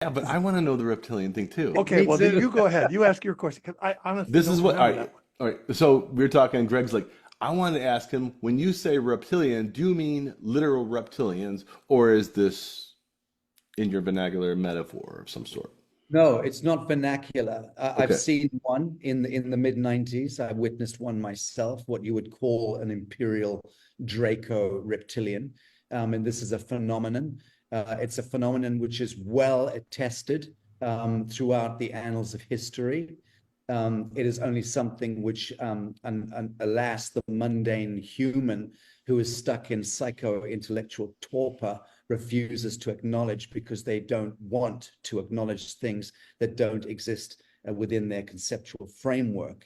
Yeah, but I want to know the reptilian thing too. Okay, Me well, then too. you go ahead. You ask your question because I honestly This is don't what, all remember right, that one. all right. So we're talking, Greg's like, I wanted to ask him, when you say reptilian, do you mean literal reptilians, or is this in your vernacular metaphor of some sort? No, it's not vernacular. I've Okay. seen one in the mid 90s. I witnessed one myself, what you would call an imperial Draco reptilian. And this is a phenomenon. It's a phenomenon which is well attested throughout the annals of history. It is only something which, alas, the mundane human who is stuck in psycho-intellectual torpor refuses to acknowledge because they don't want to acknowledge things that don't exist within their conceptual framework.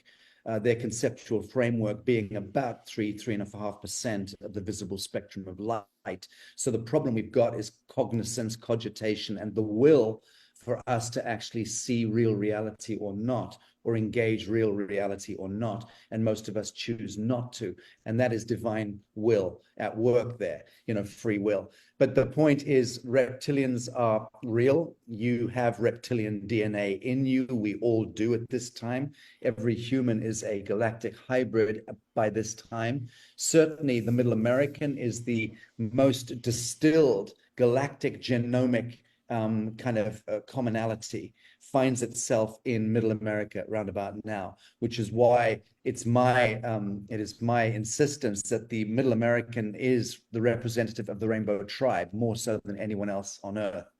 Their conceptual framework being about 3.5% of the visible spectrum of light. So the problem we've got is cognizance, cogitation, and the will for us to actually see real reality or not, or engage real reality or not. And most of us choose not to. And that is divine will at work there, free will. But the point is, reptilians are real. You have reptilian DNA in you. We all do at this time. Every human is a galactic hybrid by this time. Certainly, the Middle American is the most distilled galactic genomic kind of commonality finds itself in Middle America roundabout now, which is why it is my insistence that the Middle American is the representative of the rainbow tribe more so than anyone else on Earth.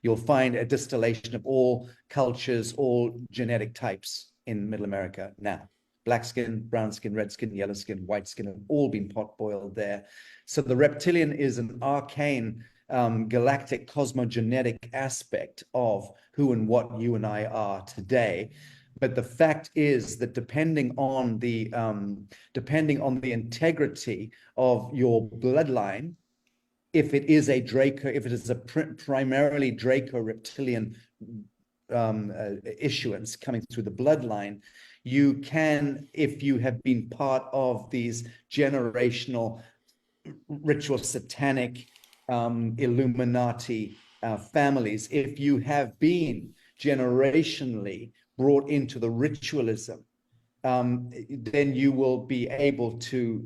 You'll find a distillation of all cultures, all genetic types in Middle America now. Black skin, brown skin, red skin, yellow skin, white skin have all been pot boiled there. So the reptilian is an arcane galactic cosmogenetic aspect of who and what you and I are today. But the fact is that depending on the integrity of your bloodline, if it is a primarily Draco reptilian issuance coming through the bloodline, you can, if you have been part of these generational ritual satanic Illuminati families, if you have been generationally brought into the ritualism, then you will be able to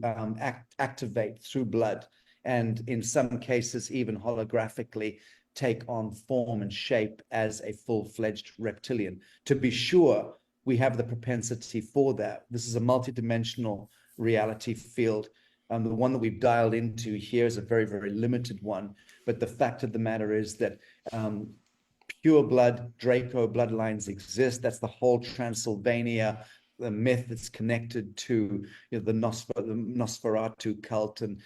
activate through blood, and in some cases even holographically take on form and shape as a full-fledged reptilian. To be sure, we have the propensity for that. This is a multidimensional reality field. The one that we've dialed into here is a very, very limited one. But the fact of the matter is that pure blood Draco bloodlines exist. That's the whole Transylvania, the myth that's connected to the Nosferatu cult and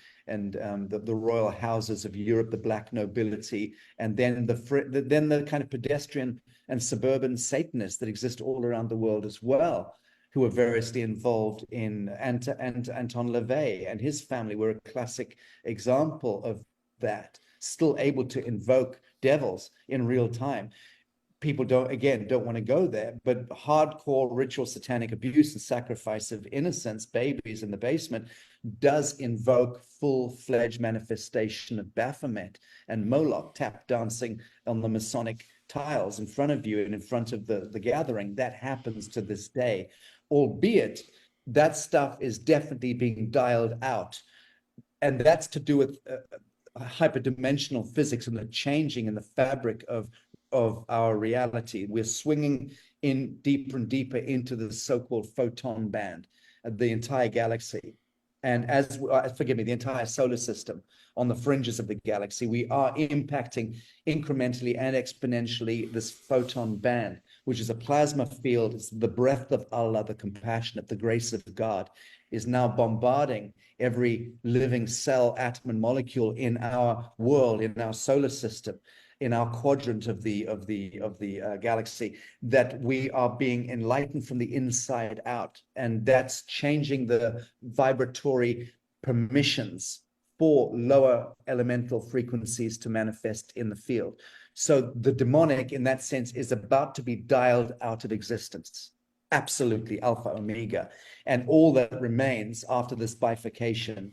the royal houses of Europe, the black nobility, and then the kind of pedestrian and suburban Satanists that exist all around the world as well, who are variously involved in Anton LaVey and his family were a classic example of that, still able to invoke devils in real time. People don't want to go there, but hardcore ritual satanic abuse and sacrifice of innocents, babies in the basement, does invoke full-fledged manifestation of Baphomet and Moloch tap dancing on the Masonic tiles in front of you and in front of the gathering. That happens to this day, albeit that stuff is definitely being dialed out. And that's to do with hyperdimensional physics and the changing in the fabric of our reality. We're swinging in deeper and deeper into the so-called photon band, the entire galaxy. And forgive me, the entire solar system on the fringes of the galaxy, we are impacting incrementally and exponentially this photon band, which is a plasma field. It's the breath of Allah, the compassionate, the grace of God, is now bombarding every living cell, atom, and molecule in our world, in our solar system, in our quadrant of the galaxy, that we are being enlightened from the inside out, and that's changing the vibratory permissions for lower elemental frequencies to manifest in the field. So the demonic, in that sense, is about to be dialed out of existence. Absolutely, alpha omega, and all that remains after this bifurcation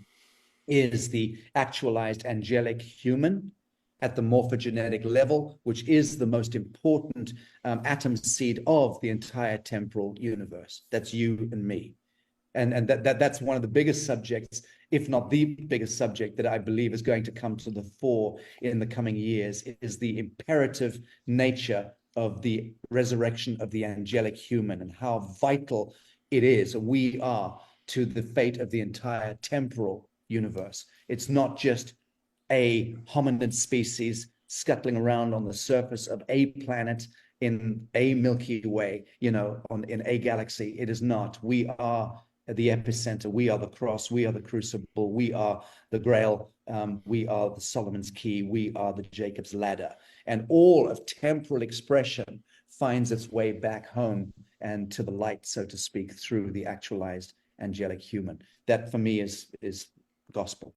is the actualized angelic human, at the morphogenetic level, which is the most important atom seed of the entire temporal universe. That's you and me. And that's one of the biggest subjects, if not the biggest subject, that I believe is going to come to the fore in the coming years, is the imperative nature of the resurrection of the angelic human and how vital it is, we are, to the fate of the entire temporal universe. It's not just a hominid species scuttling around on the surface of a planet in a Milky Way, in a galaxy. It is not. We are the epicenter. We are the cross. We are the crucible. We are the Grail. We are the Solomon's key. We are the Jacob's ladder. And all of temporal expression finds its way back home and to the light, so to speak, through the actualized angelic human. That for me is gospel.